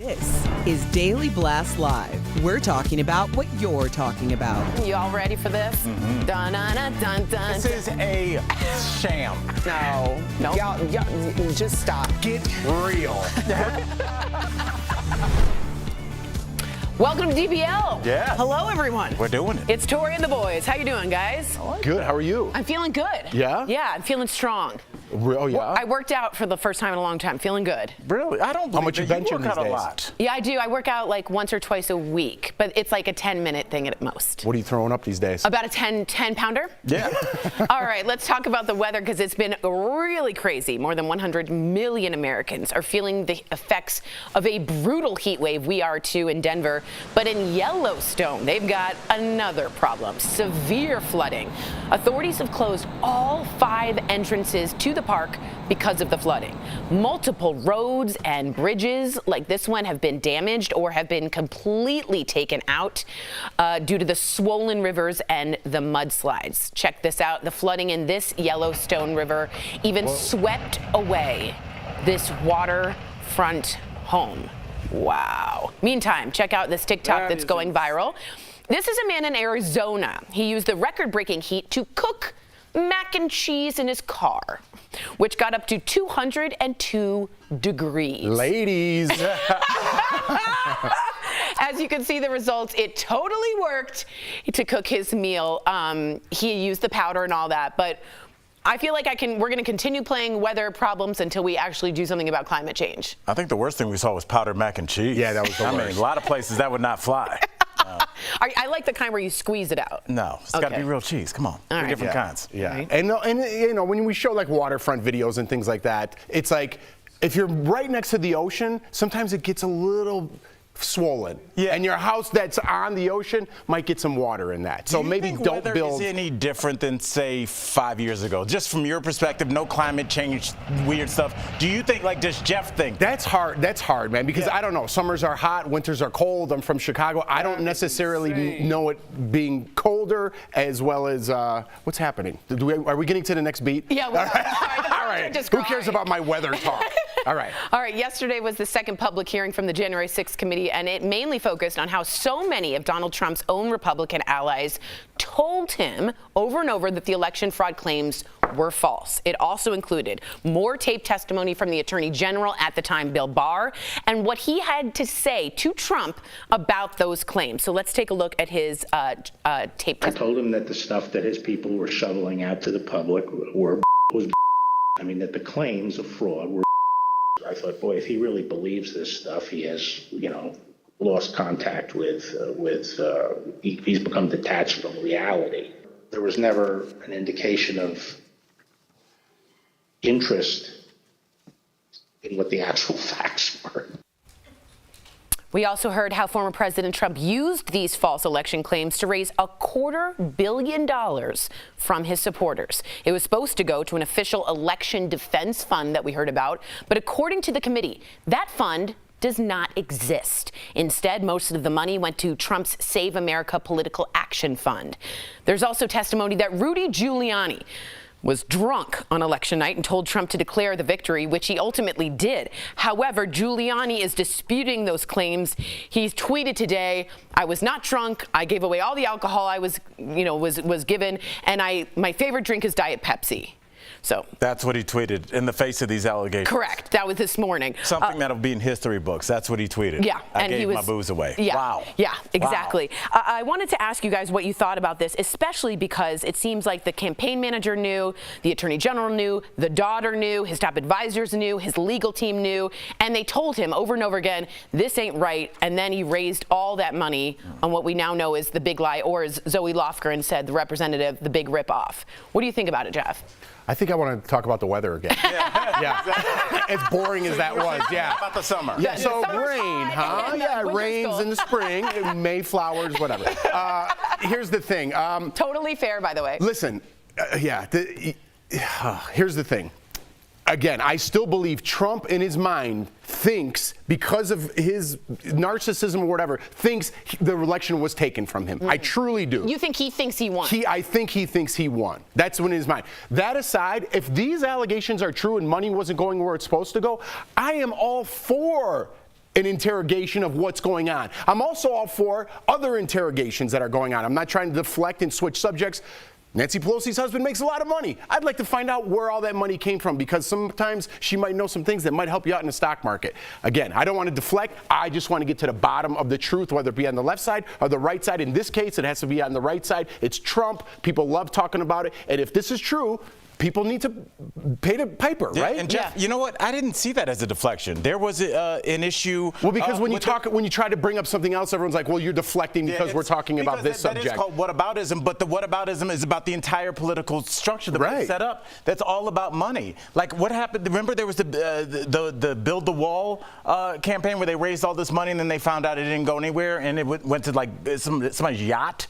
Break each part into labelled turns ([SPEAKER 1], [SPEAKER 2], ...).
[SPEAKER 1] This is Daily Blast Live. We're talking about what you're talking about.
[SPEAKER 2] You all ready for this? Mm-hmm. Dun, dun, dun, dun, dun.
[SPEAKER 3] This is a sham.
[SPEAKER 2] No.
[SPEAKER 3] Y'all, just stop. Get real.
[SPEAKER 2] Welcome to DBL.
[SPEAKER 3] Yeah.
[SPEAKER 2] Hello, everyone.
[SPEAKER 3] We're doing it.
[SPEAKER 2] It's Tori and the boys. How you doing, guys?
[SPEAKER 4] Good. How are you?
[SPEAKER 2] I'm feeling good.
[SPEAKER 4] Yeah?
[SPEAKER 2] Yeah, I'm feeling strong.
[SPEAKER 4] Oh, yeah?
[SPEAKER 2] I worked out for the first time in a long time. Feeling good.
[SPEAKER 3] Really? I don't believe
[SPEAKER 4] How much you benching
[SPEAKER 3] work
[SPEAKER 4] these
[SPEAKER 3] out
[SPEAKER 4] days?
[SPEAKER 3] a lot.
[SPEAKER 2] Yeah, I do. I work out like once or twice a week, but it's like a 10-minute thing at most.
[SPEAKER 4] What are you throwing up these days?
[SPEAKER 2] About a 10-pounder?
[SPEAKER 3] Yeah.
[SPEAKER 2] All right, let's talk about the weather because it's been really crazy. More than 100 million Americans are feeling the effects of a brutal heat wave. We are too in Denver. But in Yellowstone, they've got another problem, severe flooding. Authorities have closed all 5 entrances to the park because of the flooding. Multiple roads and bridges like this one have been damaged or have been completely taken out due to the swollen rivers and the mudslides. Check this out. The flooding in this Yellowstone River even swept away this waterfront home. Wow. Meantime, check out this TikTok that's going viral. This is a man in Arizona. He used the record-breaking heat to cook mac and cheese in his car, which got up to 202 degrees.
[SPEAKER 4] Ladies.
[SPEAKER 2] As you can see the results, it totally worked to cook his meal. He used the powder and all that, but I feel like we're going to continue playing weather problems until we actually do something about climate change.
[SPEAKER 3] I think the worst thing we saw was powdered mac and cheese.
[SPEAKER 4] Yeah, that was the worst.
[SPEAKER 3] I mean, a lot of places that would not fly.
[SPEAKER 2] I like the kind where you squeeze it out.
[SPEAKER 3] No, it's got to be real cheese. Come on.
[SPEAKER 2] All right.
[SPEAKER 3] Different kinds.
[SPEAKER 4] Yeah.
[SPEAKER 2] Right.
[SPEAKER 4] And you know, when we show like waterfront videos and things like that, it's like if you're right next to the ocean, sometimes it gets a little swollen.
[SPEAKER 3] Yeah.
[SPEAKER 4] And your house that's on the ocean might get some water in that. So maybe don't
[SPEAKER 3] weather
[SPEAKER 4] build.
[SPEAKER 3] Is any different than say 5 years ago? Just from your perspective, no climate change, weird stuff. Do you think, like, does Jeff think?
[SPEAKER 4] That's hard, man, because I don't know. Summers are hot, winters are cold. I'm from Chicago. I don't necessarily know it being colder as well as what's happening. Are we getting to the next beat?
[SPEAKER 2] Yeah, we are.
[SPEAKER 4] All right. Who cares about my weather talk? All right.
[SPEAKER 2] All right. Yesterday was the second public hearing from the January 6th committee, and it mainly focused on how so many of Donald Trump's own Republican allies told him over and over that the election fraud claims were false. It also included more taped testimony from the Attorney General at the time, Bill Barr, and what he had to say to Trump about those claims. So let's take a look at his taped testimony.
[SPEAKER 5] I told him that the stuff that his people were shoveling out to the public was I mean, that the claims of fraud were. I thought, boy, if he really believes this stuff, he has, lost contact with he's become detached from reality. There was never an indication of interest in what the actual facts were.
[SPEAKER 2] We also heard how former President Trump used these false election claims to raise $250 million from his supporters. It was supposed to go to an official election defense fund that we heard about, but according to the committee, that fund does not exist. Instead, most of the money went to Trump's Save America Political Action Fund. There's also testimony that Rudy Giuliani was drunk on election night and told Trump to declare the victory, which he ultimately did. However, Giuliani is disputing those claims. He's tweeted today, "I was not drunk. I gave away all the alcohol I was given, and my favorite drink is Diet Pepsi." So
[SPEAKER 3] that's what he tweeted in the face of these allegations.
[SPEAKER 2] Correct. That was this morning.
[SPEAKER 3] Something that'll be in history books. That's what he tweeted.
[SPEAKER 2] Yeah.
[SPEAKER 3] I gave my booze away.
[SPEAKER 2] Yeah.
[SPEAKER 3] Wow.
[SPEAKER 2] Yeah, exactly.
[SPEAKER 3] Wow.
[SPEAKER 2] I wanted to ask you guys what you thought about this, especially because it seems like the campaign manager knew, the attorney general knew, the daughter knew, his top advisors knew, his legal team knew, and they told him over and over again, this ain't right. And then he raised all that money on what we now know is the big lie, or as Zoe Lofgren said, the representative, the big ripoff. What do you think about it, Jeff?
[SPEAKER 4] I think I want to talk about the weather again. Yeah. As boring as that was, yeah.
[SPEAKER 3] About the summer.
[SPEAKER 4] Yeah, so
[SPEAKER 2] Summer's
[SPEAKER 4] rain,
[SPEAKER 2] hot,
[SPEAKER 4] huh?
[SPEAKER 2] and
[SPEAKER 4] Yeah, it
[SPEAKER 2] winter's
[SPEAKER 4] rains
[SPEAKER 2] cold.
[SPEAKER 4] in the spring, Mayflowers, whatever. Here's the thing.
[SPEAKER 2] Totally fair, by the way.
[SPEAKER 4] Listen, here's the thing. Again, I still believe Trump in his mind thinks, because of his narcissism or whatever, thinks the election was taken from him. I truly do.
[SPEAKER 2] You think he thinks he won?
[SPEAKER 4] I think he thinks he won. That's what in his mind. That aside, if these allegations are true and money wasn't going where it's supposed to go, I am all for an interrogation of what's going on. I'm also all for other interrogations that are going on. I'm not trying to deflect and switch subjects. Nancy Pelosi's husband makes a lot of money. I'd like to find out where all that money came from, because sometimes she might know some things that might help you out in the stock market. Again, I don't want to deflect. I just want to get to the bottom of the truth, whether it be on the left side or the right side. In this case, it has to be on the right side. It's Trump. People love talking about it. And if this is true, people need to pay the piper, right?
[SPEAKER 3] And Jeff, you know what? I didn't see that as a deflection. There was an issue.
[SPEAKER 4] Well, because when you try to bring up something else, everyone's like, well, you're deflecting because we're talking about this subject.
[SPEAKER 3] That is called whataboutism, but the whataboutism is about the entire political structure that was set up. That's all about money. Like, what happened? Remember, there was the Build the Wall campaign where they raised all this money and then they found out it didn't go anywhere and it went to like somebody's yacht.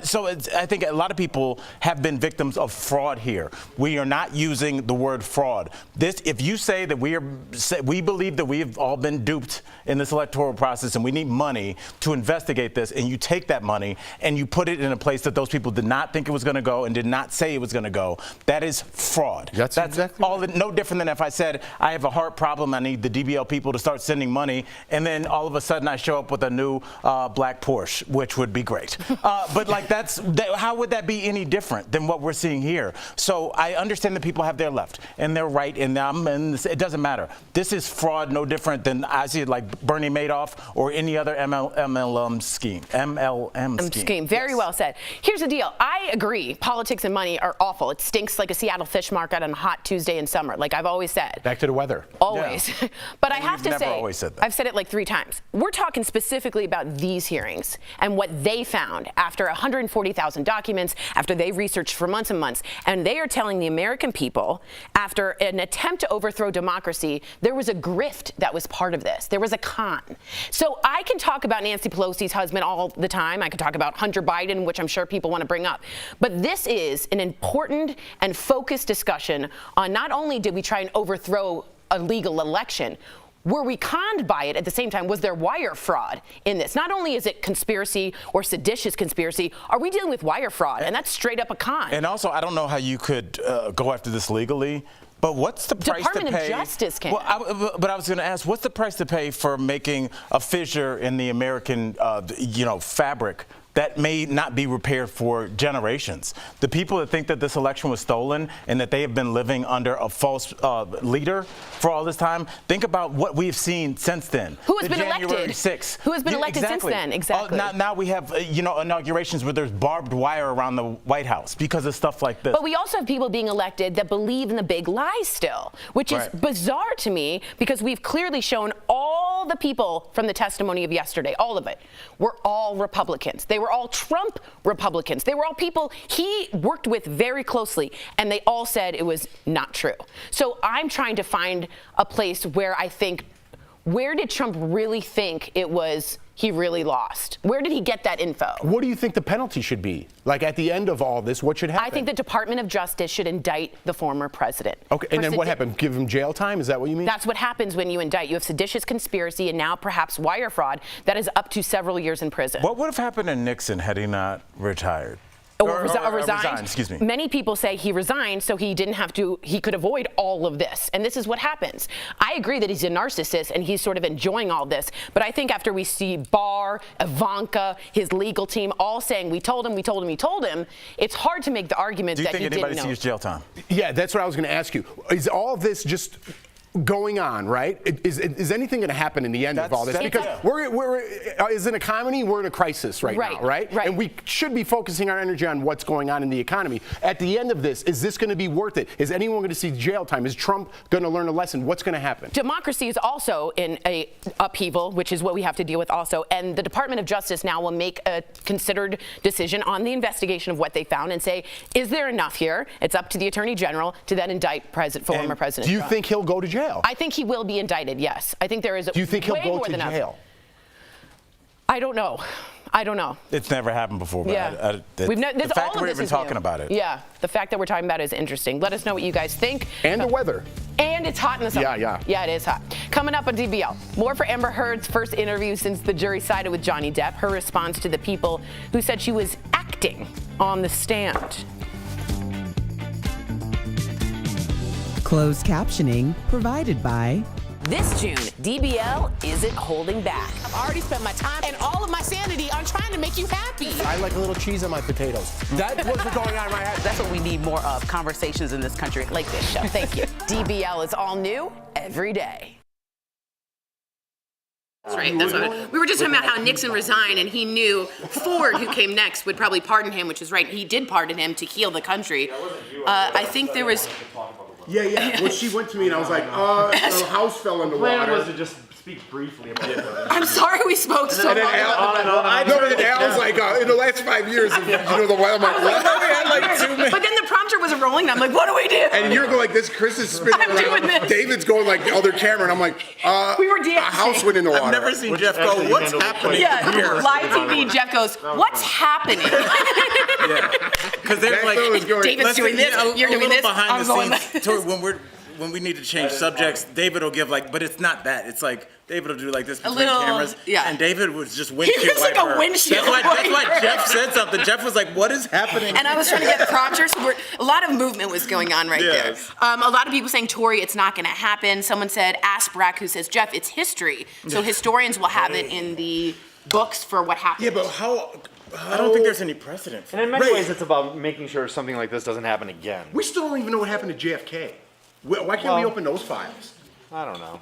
[SPEAKER 3] So I think a lot of people have been victims of fraud here. We are not using the word fraud. If you say that we believe that we have all been duped in this electoral process and we need money to investigate this, and you take that money and you put it in a place that those people did not think it was going to go and did not say it was going to go, that is fraud. That's exactly all. No different than if I said I have a heart problem, I need the DBL people to start sending money, and then all of a sudden I show up with a new black Porsche, which would be great. But like how would that be any different than what we're seeing here? So I understand that people have their left and their right in them, and it doesn't matter. This is fraud, no different than I see it like Bernie Madoff or any other MLM scheme.
[SPEAKER 2] Very well said. Here's the deal. I agree. Politics and money are awful. It stinks like a Seattle fish market on a hot Tuesday in summer, like I've always said.
[SPEAKER 4] Back to the weather.
[SPEAKER 2] Always. Yeah. But I have to say,
[SPEAKER 3] always said that.
[SPEAKER 2] I've said it like 3 times. We're talking specifically about these hearings and what they found after 140,000 documents, after they researched for months and months, and they are telling the American people, after an attempt to overthrow democracy, there was a grift that was part of this. There was a con. So I can talk about Nancy Pelosi's husband all the time. I can talk about Hunter Biden, which I'm sure people want to bring up. But this is an important and focused discussion on not only did we try and overthrow a legal election, were we conned by it at the same time? Was there wire fraud in this? Not only is it conspiracy or seditious conspiracy, are we dealing with wire fraud? And that's straight up a con.
[SPEAKER 3] And also, I don't know how you could go after this legally, but what's the price to pay?
[SPEAKER 2] Department of Justice can.
[SPEAKER 3] Well, but I was going to ask, what's the price to pay for making a fissure in the American, fabric that may not be repaired for generations? The people that think that this election was stolen and that they have been living under a false leader for all this time, think about what we've seen since then.
[SPEAKER 2] Who has been
[SPEAKER 3] January
[SPEAKER 2] elected?
[SPEAKER 3] 6th.
[SPEAKER 2] Who has been elected since then? Exactly.
[SPEAKER 3] Now we have, inaugurations where there's barbed wire around the White House because of stuff like this.
[SPEAKER 2] But we also have people being elected that believe in the big lie still, which is bizarre to me, because we've clearly shown all the people from the testimony of yesterday, all of it, were all Republicans. They were all Trump Republicans. They were all people he worked with very closely, and they all said it was not true. So I'm trying to find a place where I think, where did Trump really think it was he really lost? Where did he get that info?
[SPEAKER 4] What do you think the penalty should be? Like, at the end of all this, what should happen?
[SPEAKER 2] I think the Department of Justice should indict the former president.
[SPEAKER 4] Okay, and then what happened? Give him jail time? Is that what you mean?
[SPEAKER 2] That's what happens when you indict. You have seditious conspiracy and now perhaps wire fraud that is up to several years in prison.
[SPEAKER 3] What would have happened to Nixon had he not retired?
[SPEAKER 2] Or resigned.
[SPEAKER 3] Excuse me.
[SPEAKER 2] Many people say he resigned so he didn't have to, he could avoid all of this. And this is what happens. I agree that he's a narcissist and he's sort of enjoying all this. But I think after we see Barr, Ivanka, his legal team all saying, we told him, it's hard to make the argument that he didn't know.
[SPEAKER 3] Do you think anybody sees jail time?
[SPEAKER 4] Yeah, that's what I was going to ask you. Is all this just going on, right? Is anything going to happen in the end of all this? Because we're as an economy, we're in a crisis right now, right? And we should be focusing our energy on what's going on in the economy. At the end of this, is this going to be worth it? Is anyone going to see jail time? Is Trump going to learn a lesson? What's going to happen?
[SPEAKER 2] Democracy is also in a upheaval, which is what we have to deal with also. And the Department of Justice now will make a considered decision on the investigation of what they found and say, is there enough here? It's up to the Attorney General to then indict former President
[SPEAKER 4] Do you
[SPEAKER 2] Trump.
[SPEAKER 4] think he'll go to jail?
[SPEAKER 2] I think he will be indicted, yes. I think there is
[SPEAKER 4] Do you think he'll go to jail?
[SPEAKER 2] I don't know.
[SPEAKER 3] It's never happened before. But the fact that we're even talking about it.
[SPEAKER 2] Yeah, the fact that we're talking about it is interesting. Let us know what you guys think.
[SPEAKER 4] And the weather.
[SPEAKER 2] And it's hot in the summer.
[SPEAKER 4] Yeah,
[SPEAKER 2] it is hot. Coming up on DBL, more for Amber Heard's first interview since the jury sided with Johnny Depp. Her response to the people who said she was acting on the stand.
[SPEAKER 1] Closed captioning provided by
[SPEAKER 2] This June, DBL isn't holding back.
[SPEAKER 6] I've already spent my time and all of my sanity on trying to make you happy.
[SPEAKER 4] I like a little cheese on my potatoes. That's what's going on in my head.
[SPEAKER 6] That's what we need more of, conversations in this country like this show.
[SPEAKER 2] Thank you. DBL is all new every day.
[SPEAKER 7] That's right. That's what we were just talking about how Nixon resigned, and he knew Ford, who came next, would probably pardon him, which is right. He did pardon him to heal the country. I think there was.
[SPEAKER 4] Yeah. Well, she went to me and I was like, the house fell in the water.
[SPEAKER 8] plan was to just speak briefly about it.
[SPEAKER 7] I'm sorry we spoke so
[SPEAKER 4] And then
[SPEAKER 7] long.
[SPEAKER 4] Al's like, in the last 5 years, the weather, I'm like, what?
[SPEAKER 7] But then the prompter wasn't rolling, and I'm like, what do we do?
[SPEAKER 4] And you're going like this, Chris is spinning
[SPEAKER 7] I'm
[SPEAKER 4] around.
[SPEAKER 7] doing this.
[SPEAKER 4] David's going like the other camera, and I'm like,
[SPEAKER 7] We were dancing.
[SPEAKER 4] a house went in the water.
[SPEAKER 3] I've never seen Jeff go,
[SPEAKER 8] actually
[SPEAKER 3] what's
[SPEAKER 8] handled
[SPEAKER 3] happening
[SPEAKER 7] Yeah,
[SPEAKER 3] here?
[SPEAKER 7] live TV, Jeff goes, what's happening?
[SPEAKER 3] Because they're
[SPEAKER 4] That
[SPEAKER 3] like,
[SPEAKER 4] fellas going,
[SPEAKER 7] David's doing this, you're doing this,
[SPEAKER 3] behind
[SPEAKER 7] I'm
[SPEAKER 3] the
[SPEAKER 7] going
[SPEAKER 3] scenes, Tori, when we need to change subjects, David will give like, but it's not that. It's like David will do like this between
[SPEAKER 7] little-
[SPEAKER 3] cameras.
[SPEAKER 7] yeah.
[SPEAKER 3] And David was just windshield
[SPEAKER 7] was like a
[SPEAKER 3] wiper.
[SPEAKER 7] windshield
[SPEAKER 3] That's why
[SPEAKER 7] wiper.
[SPEAKER 3] Jeff said something. Jeff was like, what is happening?
[SPEAKER 7] And I was trying to get the prompter, so a lot of movement was going on right
[SPEAKER 3] Yes.
[SPEAKER 7] there. A lot of people saying, Tori, it's not going to happen. Someone said, ask Brack, who says, Jeff, it's history. So historians will have it in the books for what happened.
[SPEAKER 3] Yeah, but how? I don't think there's any precedent.
[SPEAKER 8] And in many ways, it's about making sure something like this doesn't happen again.
[SPEAKER 4] we still don't even know what happened to JFK. Why can't we open those files?
[SPEAKER 8] I don't know.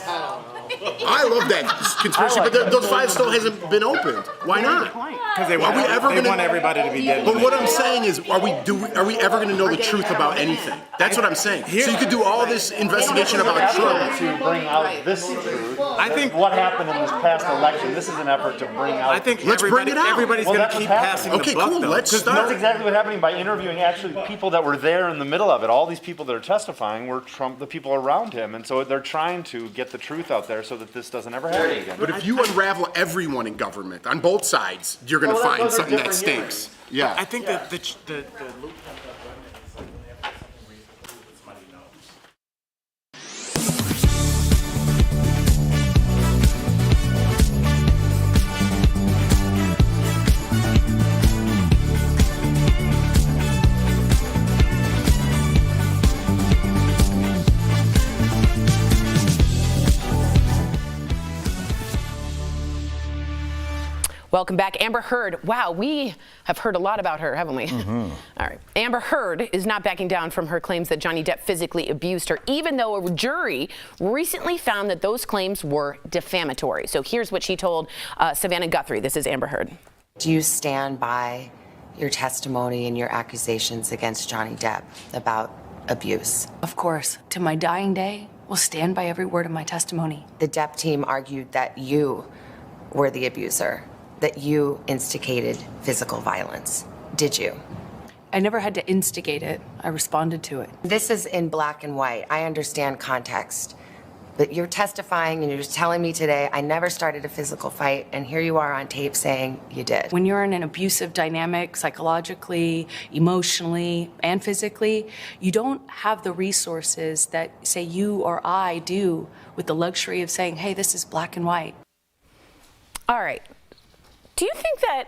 [SPEAKER 4] I love that conspiracy, but those files still hasn't been opened. Why not?
[SPEAKER 3] Because they
[SPEAKER 4] Are we ever gonna-
[SPEAKER 3] want everybody to be dead.
[SPEAKER 4] But what I'm saying is, are we ever going to know the truth about anything? That's what I'm saying. So you could do all this investigation about Trump.
[SPEAKER 8] To bring out this truth,
[SPEAKER 3] I think-
[SPEAKER 8] what happened in this past election. This is an effort to bring out.
[SPEAKER 3] I think
[SPEAKER 4] Let's bring it out.
[SPEAKER 3] everybody's
[SPEAKER 8] Well,
[SPEAKER 3] going
[SPEAKER 8] that's
[SPEAKER 3] to keep
[SPEAKER 8] what's
[SPEAKER 3] passing
[SPEAKER 8] happening.
[SPEAKER 3] the
[SPEAKER 4] Okay,
[SPEAKER 3] buck,
[SPEAKER 4] cool.
[SPEAKER 3] though.
[SPEAKER 4] Let's
[SPEAKER 3] 'Cause
[SPEAKER 4] start.
[SPEAKER 8] That's exactly what happened by interviewing actually people that were there in the middle of it. All these people that are testifying were Trump, the people around him, and so they're trying to get the truth out there so that this doesn't ever happen again.
[SPEAKER 4] But if you unravel everyone in government, on both sides, you're going to
[SPEAKER 8] Well,
[SPEAKER 4] find
[SPEAKER 8] those are
[SPEAKER 4] something that
[SPEAKER 8] different
[SPEAKER 4] stinks.
[SPEAKER 8] hearings.
[SPEAKER 4] Yeah.
[SPEAKER 3] I think that the loop
[SPEAKER 2] Welcome back. Amber Heard. Wow, we have heard a lot about her, haven't we? All right. Amber Heard is not backing down from her claims that Johnny Depp physically abused her, even though a jury recently found that those claims were defamatory. So here's what she told Savannah Guthrie. This is Amber Heard.
[SPEAKER 9] Do you stand by your testimony and your accusations against Johnny Depp about abuse?
[SPEAKER 10] Of course, to my dying day, will stand by every word of my testimony.
[SPEAKER 9] The Depp team argued that you were the abuser, that you instigated physical violence. Did you?
[SPEAKER 10] I never had to instigate it. I responded to it.
[SPEAKER 9] This is in black and white. I understand context. But you're testifying and you're just telling me today, I never started a physical fight, and here you are on tape saying you did.
[SPEAKER 10] When you're in an abusive dynamic, psychologically, emotionally, and physically, you don't have the resources that, say, you or I do with the luxury of saying, hey, this is black and white.
[SPEAKER 2] All right. Do you think that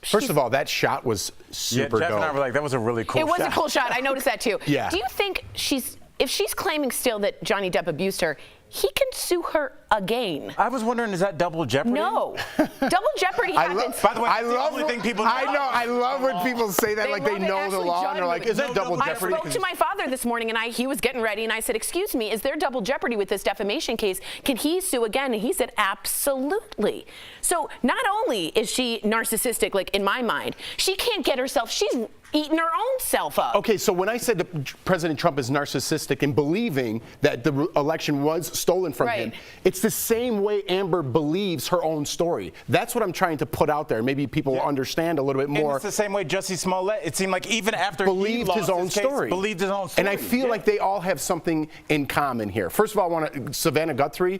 [SPEAKER 4] First of all, that shot was super
[SPEAKER 3] Jeff
[SPEAKER 4] dope.
[SPEAKER 3] and I were like, that was a really cool
[SPEAKER 2] it was
[SPEAKER 3] shot.
[SPEAKER 2] a cool shot? I noticed that too.
[SPEAKER 4] Yeah.
[SPEAKER 2] Do you think if she's claiming still that Johnny Depp abused her, he can sue her again?
[SPEAKER 3] I was wondering, is that double jeopardy?
[SPEAKER 2] No. Double jeopardy happens.
[SPEAKER 3] By the way, that's the only thing people know.
[SPEAKER 4] I love when people say that, like they
[SPEAKER 2] love it.
[SPEAKER 4] know the
[SPEAKER 2] Ashley
[SPEAKER 4] law,
[SPEAKER 2] Judd
[SPEAKER 4] and they're like,
[SPEAKER 2] knew it.
[SPEAKER 4] is that double
[SPEAKER 2] I
[SPEAKER 4] jeopardy?
[SPEAKER 2] spoke to my father this morning, and he was getting ready, and I said, excuse me, is there double jeopardy with this defamation case? Can he sue again? And he said, absolutely. So not only is she narcissistic, like in my mind, she can't get herself, she's eating her own self up.
[SPEAKER 4] Okay, so when I said that President Trump is narcissistic and believing that the election was stolen from him, it's the same way Amber believes her own story. That's what I'm trying to put out there. Maybe people will understand a little bit more.
[SPEAKER 3] And it's the same way Jussie Smollett, it seemed like even after
[SPEAKER 4] believed
[SPEAKER 3] he lost
[SPEAKER 4] his own
[SPEAKER 3] his case,
[SPEAKER 4] story.
[SPEAKER 3] believed his own story.
[SPEAKER 4] And I feel like they all have something in common here. First of all, I want to, Savannah Guthrie,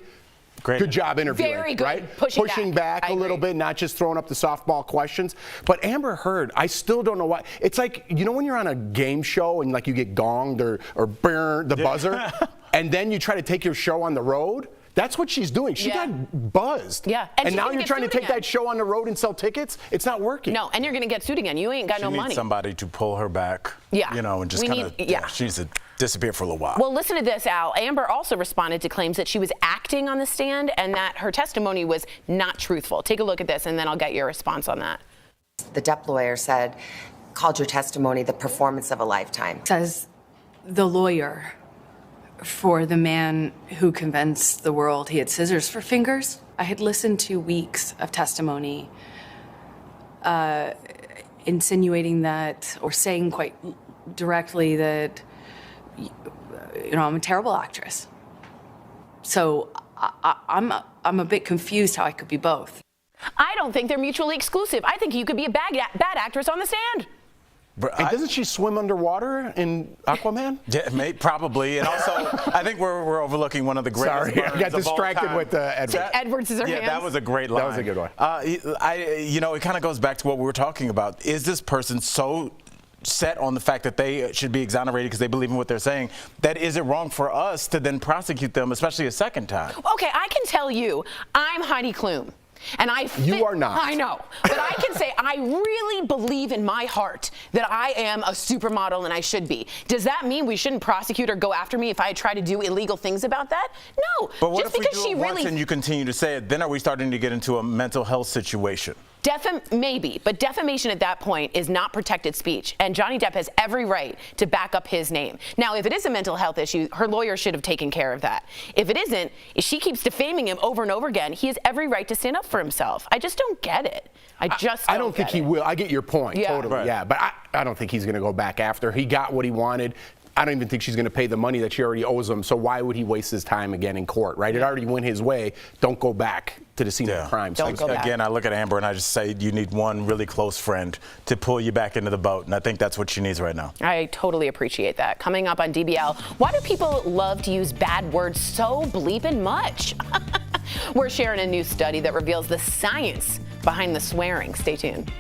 [SPEAKER 4] good job interviewing.
[SPEAKER 2] Very good.
[SPEAKER 4] Right?
[SPEAKER 2] Pushing
[SPEAKER 4] back
[SPEAKER 2] I
[SPEAKER 4] a little
[SPEAKER 2] agree.
[SPEAKER 4] bit, not just throwing up the softball questions. But Amber Heard, I still don't know why. It's like, you know when you're on a game show and like you get gonged or burn the buzzer, and then you try to take your show on the road? That's what she's doing. She got buzzed.
[SPEAKER 2] Yeah.
[SPEAKER 4] And now you're trying to take that show on the road and sell tickets? It's not working.
[SPEAKER 2] No, and you're going to get sued again. You ain't got no money.
[SPEAKER 3] She needs somebody to pull her back.
[SPEAKER 2] Yeah.
[SPEAKER 3] You know, and just kind of, she needs to disappear for a little while.
[SPEAKER 2] Well, listen to this, Al. Amber also responded to claims that she was acting on the stand and that her testimony was not truthful. Take a look at this, and then I'll get your response on that.
[SPEAKER 9] The Depp lawyer called your testimony the performance of a lifetime.
[SPEAKER 10] Says the lawyer for the man who convinced the world he had scissors for fingers. I had listened to weeks of testimony insinuating that, or saying quite directly that, I'm a terrible actress. So I'm a bit confused how I could be both.
[SPEAKER 2] I don't think they're mutually exclusive. I think you could be a bad actress on the stand.
[SPEAKER 4] And doesn't she swim underwater in Aquaman?
[SPEAKER 3] Yeah, probably. And also, I think we're overlooking one of the greatest.
[SPEAKER 4] Sorry, I got distracted with Edward.
[SPEAKER 2] Edward Scissorhands.
[SPEAKER 3] Yeah, that was a great line.
[SPEAKER 4] That was a good one.
[SPEAKER 3] It kind of goes back to what we were talking about. Is this person so set on the fact that they should be exonerated because they believe in what they're saying, that is it wrong for us to then prosecute them, especially a second time?
[SPEAKER 2] Okay, I can tell you, I'm Heidi Klum. And
[SPEAKER 4] you are not.
[SPEAKER 2] I know. But I can say I really believe in my heart that I am a supermodel and I should be. Does that mean we shouldn't prosecute or go after me if I try to do illegal things about that? No.
[SPEAKER 3] But what
[SPEAKER 2] just
[SPEAKER 3] if we
[SPEAKER 2] because
[SPEAKER 3] do
[SPEAKER 2] she
[SPEAKER 3] it once
[SPEAKER 2] really
[SPEAKER 3] and you continue to say it, then are we starting to get into a mental health situation?
[SPEAKER 2] Maybe, but defamation at that point is not protected speech, and Johnny Depp has every right to back up his name. Now, if it is a mental health issue, her lawyer should have taken care of that. If it isn't, if she keeps defaming him over and over again, he has every right to stand up for himself. I just don't get it. I don't
[SPEAKER 4] think he will. I get your point, totally. Right. Yeah, but I don't think he's going to go back after. He got what he wanted. I don't even think she's going to pay the money that she already owes him. So why would he waste his time again in court, right? It already went his way. Don't go back to the scene of the crime.
[SPEAKER 2] Don't go back.
[SPEAKER 3] Again, I look at Amber and I just say you need one really close friend to pull you back into the boat. And I think that's what she needs right now.
[SPEAKER 2] I totally appreciate that. Coming up on DBL, why do people love to use bad words so bleeping much? We're sharing a new study that reveals the science behind the swearing. Stay tuned.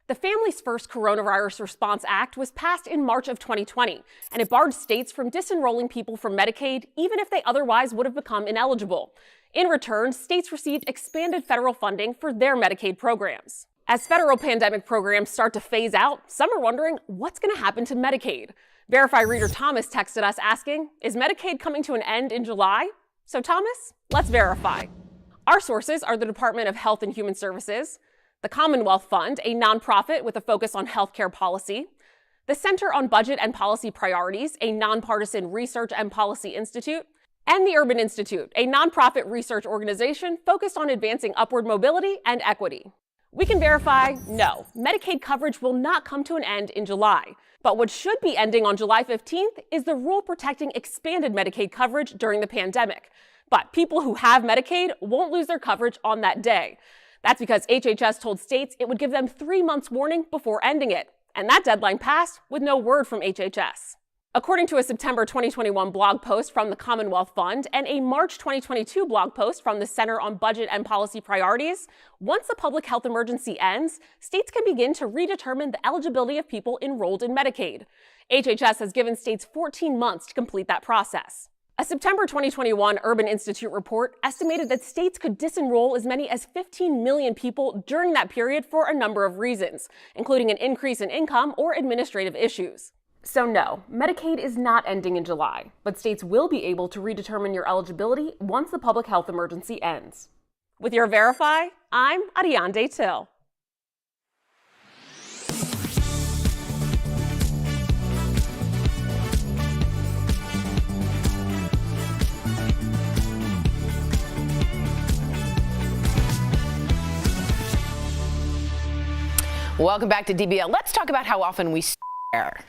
[SPEAKER 11] The Families First Coronavirus Response Act was passed in March of 2020, and it barred states from disenrolling people from Medicaid, even if they otherwise would have become ineligible. In return, states received expanded federal funding for their Medicaid programs. As federal pandemic programs start to phase out, some are wondering what's going to happen to Medicaid. Verify reader Thomas texted us asking, is Medicaid coming to an end in July? So Thomas, let's verify. Our sources are the Department of Health and Human Services, the Commonwealth Fund, a nonprofit with a focus on healthcare policy, the Center on Budget and Policy Priorities, a nonpartisan research and policy institute, and the Urban Institute, a nonprofit research organization focused on advancing upward mobility and equity. We can verify, no, Medicaid coverage will not come to an end in July. But what should be ending on July 15th is the rule protecting expanded Medicaid coverage during the pandemic. But people who have Medicaid won't lose their coverage on that day. That's because HHS told states it would give them 3 months warning before ending it. And that deadline passed with no word from HHS. According to a September 2021 blog post from the Commonwealth Fund and a March 2022 blog post from the Center on Budget and Policy Priorities, once the public health emergency ends, states can begin to redetermine the eligibility of people enrolled in Medicaid. HHS has given states 14 months to complete that process. A September 2021 Urban Institute report estimated that states could disenroll as many as 15 million people during that period for a number of reasons, including an increase in income or administrative issues. So no, Medicaid is not ending in July, but states will be able to redetermine your eligibility once the public health emergency ends. With your Verify, I'm Ariane Till.
[SPEAKER 2] Welcome back to DBL. Let's talk about how often we swear.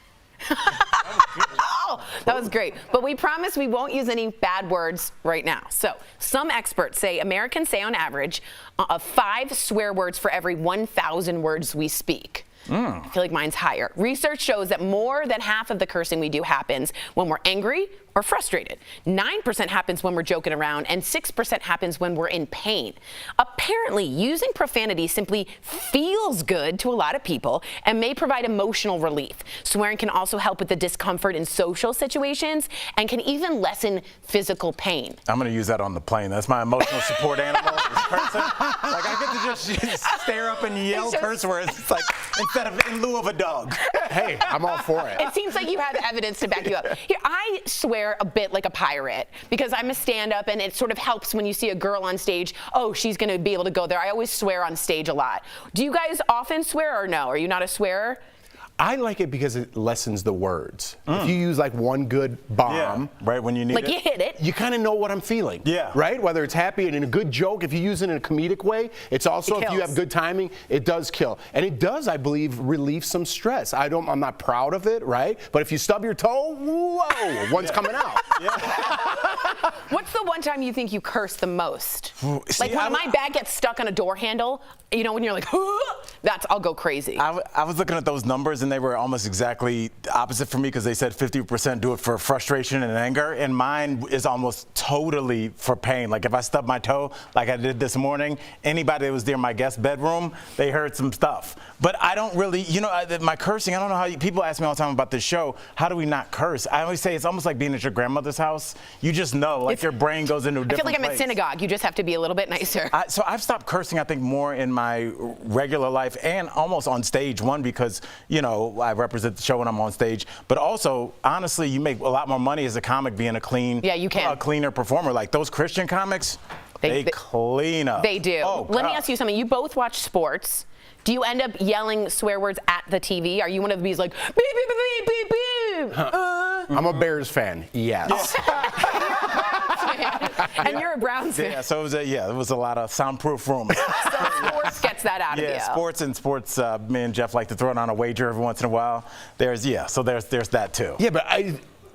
[SPEAKER 2] Oh, that was great. But we promise we won't use any bad words right now. So some experts say Americans say on average 5 swear words for every 1,000 words we speak. I feel like mine's higher. Research shows that more than half of the cursing we do happens when we're angry or frustrated. 9% happens when we're joking around, and 6% happens when we're in pain. Apparently, using profanity simply feels good to a lot of people and may provide emotional relief. Swearing can also help with the discomfort in social situations and can even lessen physical pain.
[SPEAKER 3] I'm going to use that on the plane. That's my emotional support animal. Is cursing. Like, I get to just stare up and yell curse words. It's like, instead of in lieu of a dog.
[SPEAKER 4] Hey, I'm all for it.
[SPEAKER 2] It seems like you have evidence to back you up. Here, I swear a bit like a pirate because I'm a stand-up, and it sort of helps when you see a girl on stage. Oh, she's going to be able to go there. I always swear on stage a lot. Do you guys often swear or no? Are you not a swearer?
[SPEAKER 4] I like it because it lessens the words. If you use like one good bomb,
[SPEAKER 3] right when you need
[SPEAKER 2] like
[SPEAKER 3] it,
[SPEAKER 2] you hit it,
[SPEAKER 4] you kind of know what I'm feeling.
[SPEAKER 3] Yeah.
[SPEAKER 4] Right? Whether it's happy and in a good joke, if you use it in a comedic way, it's also, if you have good timing, it does kill. And it does, I believe, relieve some stress. I'm not proud of it, right? But if you stub your toe, whoa, one's coming out.
[SPEAKER 2] What's the one time you think you curse the most?
[SPEAKER 3] See,
[SPEAKER 2] like when my bag gets stuck on a door handle, you know, when you're like, I'll go crazy.
[SPEAKER 3] I was looking at those numbers, and they were almost exactly opposite for me because they said 50% do it for frustration and anger, and mine is almost totally for pain. Like if I stub my toe, like I did this morning, anybody that was near my guest bedroom, they heard some stuff. But I don't really, you know, my cursing, I don't know how people ask me all the time about this show, how do we not curse? I always say it's almost like being at your grandmother's house. You just know, like your brain goes into a different
[SPEAKER 2] I feel like I'm
[SPEAKER 3] place.
[SPEAKER 2] at synagogue. You just have to be a little bit nicer.
[SPEAKER 3] So I've stopped cursing, I think, more in my regular life and almost on stage. One, because, you know, I represent the show when I'm on stage. But also, honestly, you make a lot more money as a comic being a cleaner performer. Like those Christian comics, they clean up.
[SPEAKER 2] They do.
[SPEAKER 3] Oh,
[SPEAKER 2] Let me ask you something. You both watch sports. Do you end up yelling swear words at the TV? Are you one of these like, beep, beep, beep, beep, beep?
[SPEAKER 4] I'm a Bears fan, yes.
[SPEAKER 2] And you're a Browns fan.
[SPEAKER 3] Yeah, so it was a lot of soundproof rooms.
[SPEAKER 2] So sports gets that out of you.
[SPEAKER 3] Yeah, sports. Me and Jeff like to throw it on a wager every once in a while. There's that too.
[SPEAKER 4] Yeah, but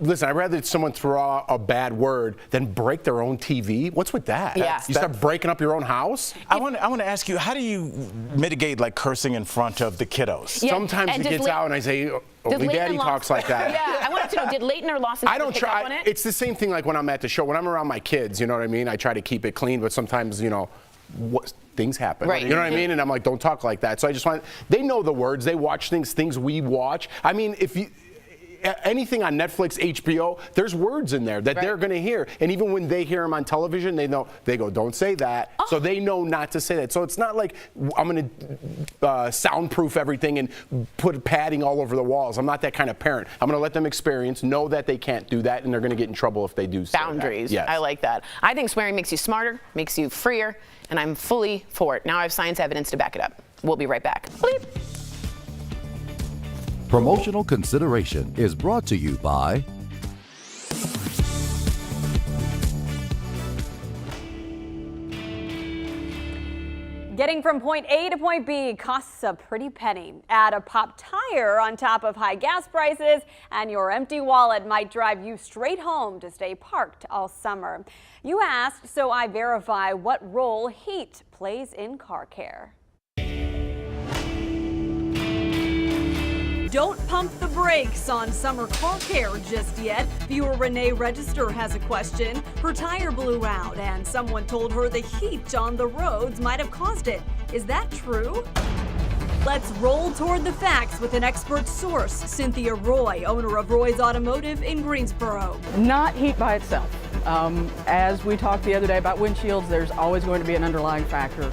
[SPEAKER 4] listen, I'd rather someone throw out a bad word than break their own TV. What's with that?
[SPEAKER 2] Yeah.
[SPEAKER 4] You start breaking up your own house?
[SPEAKER 3] I want to ask you, how do you mitigate like cursing in front of the kiddos?
[SPEAKER 2] Yeah,
[SPEAKER 4] Sometimes it gets out and I say, only daddy talks like that.
[SPEAKER 2] Yeah, I wanted to know, did Leighton or Lawson pick up on it?
[SPEAKER 4] It's the same thing like when I'm at the show. When I'm around my kids, you know what I mean? I try to keep it clean, but sometimes, you know, things happen.
[SPEAKER 2] Right.
[SPEAKER 4] You know what I mean? And I'm like, don't talk like that. So I just they know the words. They watch things we watch. I mean, if you... anything on Netflix, HBO, there's words in there that they're going to hear. And even when they hear them on television, they go, don't say that. Oh. So they know not to say that. So it's not like I'm going to soundproof everything and put padding all over the walls. I'm not that kind of parent. I'm going to let them experience, know that they can't do that, and they're going to get in trouble if they do say
[SPEAKER 2] Boundaries.
[SPEAKER 4] That. Yes.
[SPEAKER 2] I like that. I think swearing makes you smarter, makes you freer, and I'm fully for it. Now I have science evidence to back it up. We'll be right back. Bleep.
[SPEAKER 12] Promotional consideration is brought to you by
[SPEAKER 11] Getting from point A to point B costs a pretty penny. Add a pop tire on top of high gas prices, and your empty wallet might drive you straight home to stay parked all summer. You asked, so I verify what role heat plays in car care. Don't pump the brakes on summer car care just yet. Viewer Renee Register has a question. Her tire blew out and someone told her the heat on the roads might have caused it. Is that true? Let's roll toward the facts with an expert source, Cynthia Roy, owner of Roy's Automotive in Greensboro.
[SPEAKER 13] Not heat by itself. As we talked the other day about windshields, there's always going to be an underlying factor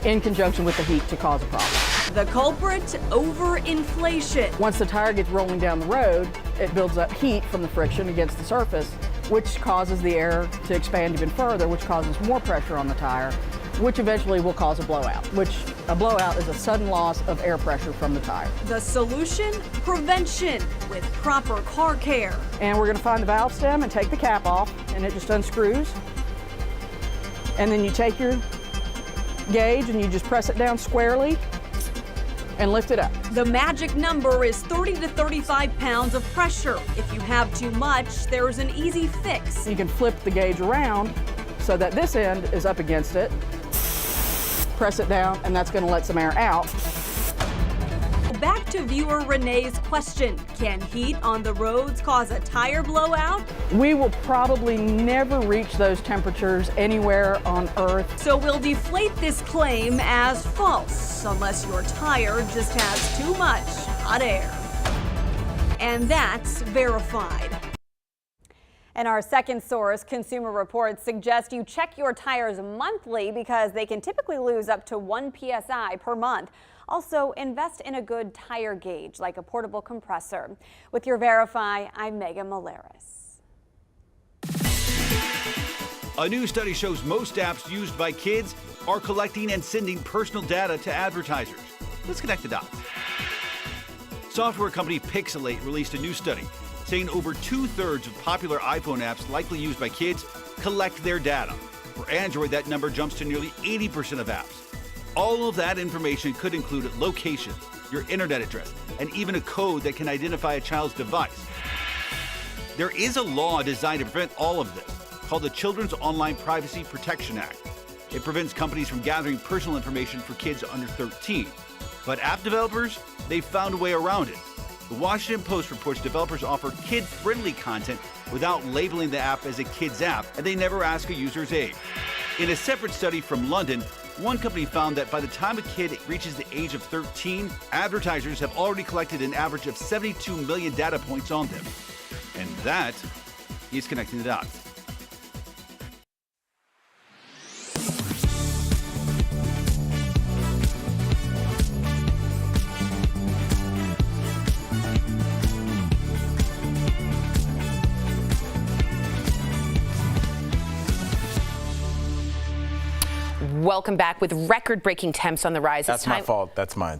[SPEAKER 13] in conjunction with the heat to cause a problem.
[SPEAKER 11] The culprit, overinflation.
[SPEAKER 13] Once the tire gets rolling down the road, it builds up heat from the friction against the surface, which causes the air to expand even further, which causes more pressure on the tire, which eventually will cause a blowout, which a blowout is a sudden loss of air pressure from the tire.
[SPEAKER 11] The solution? Prevention with proper car care.
[SPEAKER 13] And we're going to find the valve stem and take the cap off, and it just unscrews. And then you take your gauge and you just press it down squarely and lift it up.
[SPEAKER 11] The magic number is 30 to 35 pounds of pressure. If you have too much, there's an easy fix.
[SPEAKER 13] You can flip the gauge around so that this end is up against it. Press it down, and that's going to let some air out.
[SPEAKER 14] back to viewer Renee's question. Can heat on the roads cause a tire blowout?
[SPEAKER 13] We will probably never reach those temperatures anywhere on Earth.
[SPEAKER 14] So we'll deflate this claim as false, unless your tire just has too much hot air. And that's verified.
[SPEAKER 15] And our second source, Consumer Reports, suggests you check your tires monthly because they can typically lose up to 1 psi per month. Also, invest in a good tire gauge like a portable compressor. With your Verify, I'm Megan Malaris.
[SPEAKER 16] A new study shows most apps used by kids are collecting and sending personal data to advertisers. Let's connect the dots. Software company Pixelate released a new study saying over 2/3 of popular iPhone apps likely used by kids collect their data. For Android, that number jumps to nearly 80% of apps. All of that information could include location, your internet address, and even a code that can identify a child's device. There is a law designed to prevent all of this, called the Children's Online Privacy Protection Act. It prevents companies from gathering personal information for kids under 13. But app developers, they've found a way around it. The Washington Post reports developers offer kid-friendly content without labeling the app as a kid's app, and they never ask a user's age. In a separate study from London, one company found that by the time a kid reaches the age of 13, advertisers have already collected an average of 72 million data points on them. And that is connecting the dots.
[SPEAKER 2] Welcome back. With record-breaking temps on the rise.
[SPEAKER 3] That's my fault. That's my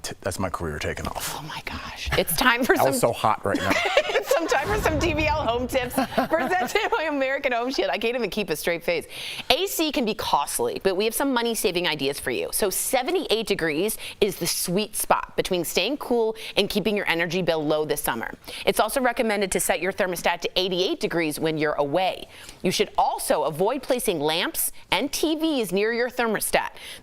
[SPEAKER 3] career taking off.
[SPEAKER 2] Oh my gosh! It's time for
[SPEAKER 4] I was so hot right now.
[SPEAKER 2] It's time for some DBL home tips presented by American Home Shield. I can't even keep a straight face. AC can be costly, but we have some money-saving ideas for you. So 78 degrees is the sweet spot between staying cool and keeping your energy bill low this summer. It's also recommended to set your thermostat to 88 degrees when you're away. You should also avoid placing lamps and TVs near your thermostat.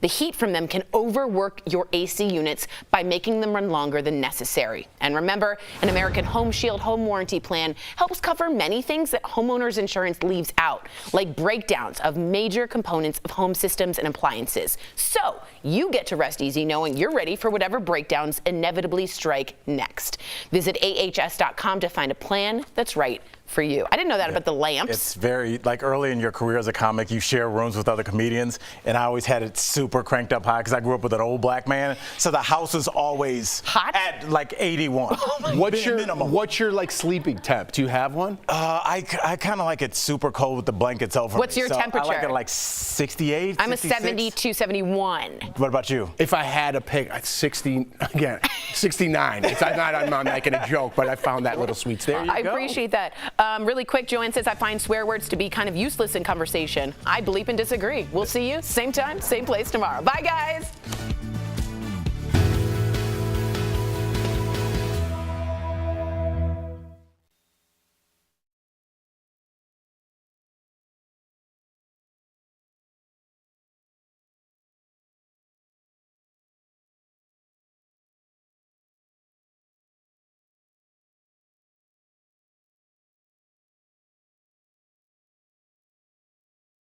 [SPEAKER 2] The heat from them can overwork your AC units by making them run longer than necessary. And remember, an American Home Shield home warranty plan helps cover many things that homeowners insurance leaves out, like breakdowns of major components of home systems and appliances. So you get to rest easy knowing you're ready for whatever breakdowns inevitably strike next. Visit ahs.com to find a plan that's right for you. I didn't know that about the lamps.
[SPEAKER 3] It's very, like early in your career as a comic, you share rooms with other comedians, and I always had it super cranked up high because I grew up with an old black man, so the house is always
[SPEAKER 2] hot
[SPEAKER 3] at like 81.
[SPEAKER 4] What's your like sleeping temp? Do you have one?
[SPEAKER 3] I kind of like it super cold with the blankets over.
[SPEAKER 2] What's your temperature?
[SPEAKER 3] I like it like 68.
[SPEAKER 2] I'm
[SPEAKER 3] 66.
[SPEAKER 2] a 72, 71.
[SPEAKER 3] What about you?
[SPEAKER 4] If I had a pick, 69. It's I'm not making a joke, but I found that little sweet spot.
[SPEAKER 2] I appreciate that. Really quick, Joanne says, I find swear words to be kind of useless in conversation. I bleep and disagree. We'll see you same time, same place tomorrow. Bye, guys.